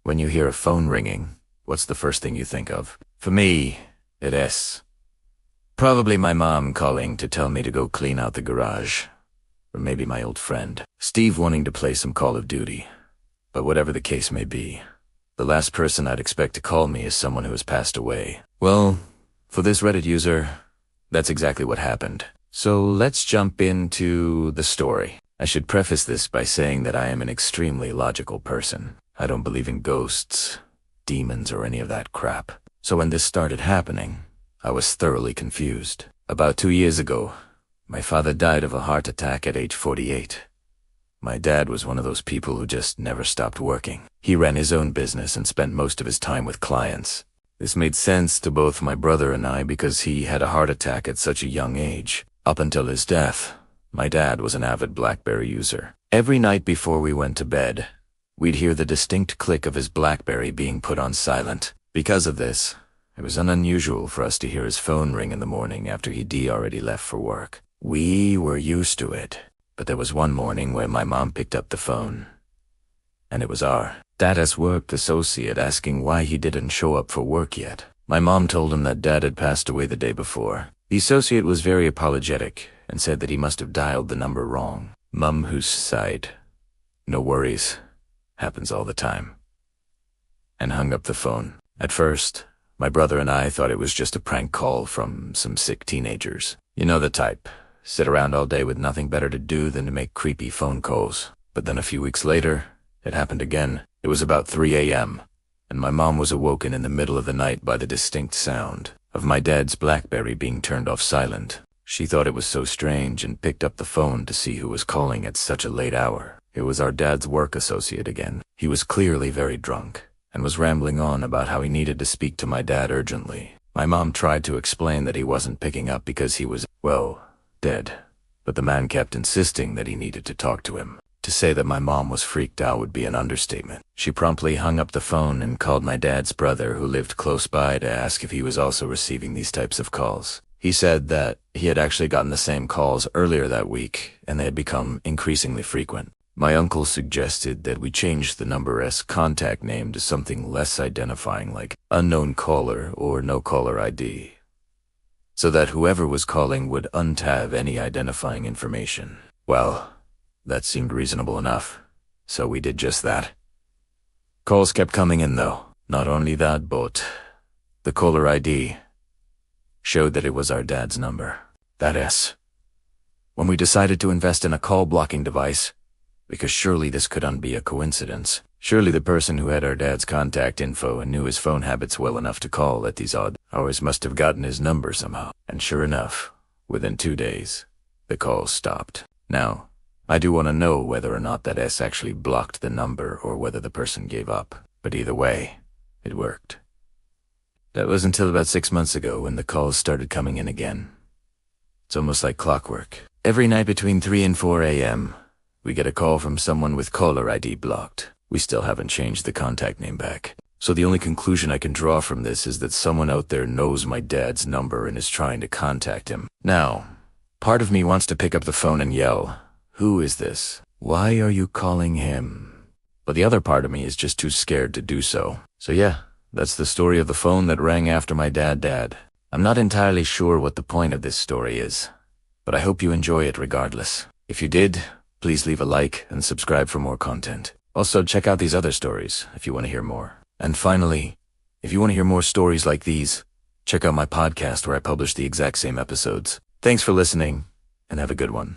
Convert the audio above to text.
When you hear a phone ringing, what's the first thing you think of? For me, it is probably my mom calling to tell me to go clean out the garage. Or maybe my old friend, Steve, wanting to play some Call of Duty. But whatever the case may be, the last person I'd expect to call me is someone who has passed away. Well, for this Reddit user, that's exactly what happened. So let's jump into the story. I should preface this by saying that I am an extremely logical person. I don't believe in ghosts, demons, or any of that crap. So when this started happening, I was thoroughly confused. About 2 years ago, my father died of a heart attack at age 48. My dad was one of those people who just never stopped working. He ran his own business and spent most of his time with clients. This made sense to both my brother and I because he had a heart attack at such a young age. Up until his death, my dad was an avid BlackBerry user. Every night before we went to bed, we'd hear the distinct click of his BlackBerry being put on silent. Because of this, it was unusual for us to hear his phone ring in the morning after he'd already left for work. We were used to it, but there was one morning where my mom picked up the phone, and it was our dad's work associate asking why he didn't show up for work yet. My mom told him that Dad had passed away the day before. The associate was very apologetic and said that he must have dialed the number wrong. Mum, who sighed, "No worries, happens all the time," and hung up the phone. At first, my brother and I thought it was just a prank call from some sick teenagers. You know the type. Sit around all day with nothing better to do than to make creepy phone calls. But then a few weeks later, it happened again. It was about 3 a.m., and my mom was awoken in the middle of the night by the distinct sound of my dad's BlackBerry being turned off silent. She thought it was so strange and picked up the phone to see who was calling at such a late hour. It was our dad's work associate again. He was clearly very drunk and was rambling on about how he needed to speak to my dad urgently. My mom tried to explain that he wasn't picking up because he was, well, dead, but the man kept insisting that he needed to talk to him. To say that my mom was freaked out would be an understatement. She promptly hung up the phone and called my dad's brother, who lived close by, to ask if he was also receiving these types of calls. He said that he had actually gotten the same calls earlier that week, and they had become increasingly frequent. My uncle suggested that we change the number's contact name to something less identifying, like unknown caller or no caller ID, so that whoever was calling would untab any identifying information. Well, that seemed reasonable enough, so we did just that. Calls kept coming in though. Not only that, but the caller ID showed that it was our dad's number. That is, when we decided to invest in a call blocking device, because surely this couldn't be a coincidence. Surely the person who had our dad's contact info and knew his phone habits well enough to call at these odd hours must have gotten his number somehow. And sure enough, within 2 days, the calls stopped. Now, I do want to know whether or not that S actually blocked the number or whether the person gave up. But either way, it worked. That was until about 6 months ago when the calls started coming in again. It's almost like clockwork. Every night between 3 and 4 a.m., we get a call from someone with caller ID blocked. We still haven't changed the contact name back. So the only conclusion I can draw from this is that someone out there knows my dad's number and is trying to contact him. Now, part of me wants to pick up the phone and yell, "Who is this? Why are you calling him?" But the other part of me is just too scared to do so. So yeah, that's the story of the phone that rang after my dad died. I'm not entirely sure what the point of this story is, but I hope you enjoy it regardless. If you did, please leave a like and subscribe for more content. Also, check out these other stories if you want to hear more. And finally, if you want to hear more stories like these, check out my podcast where I publish the exact same episodes. Thanks for listening, and have a good one.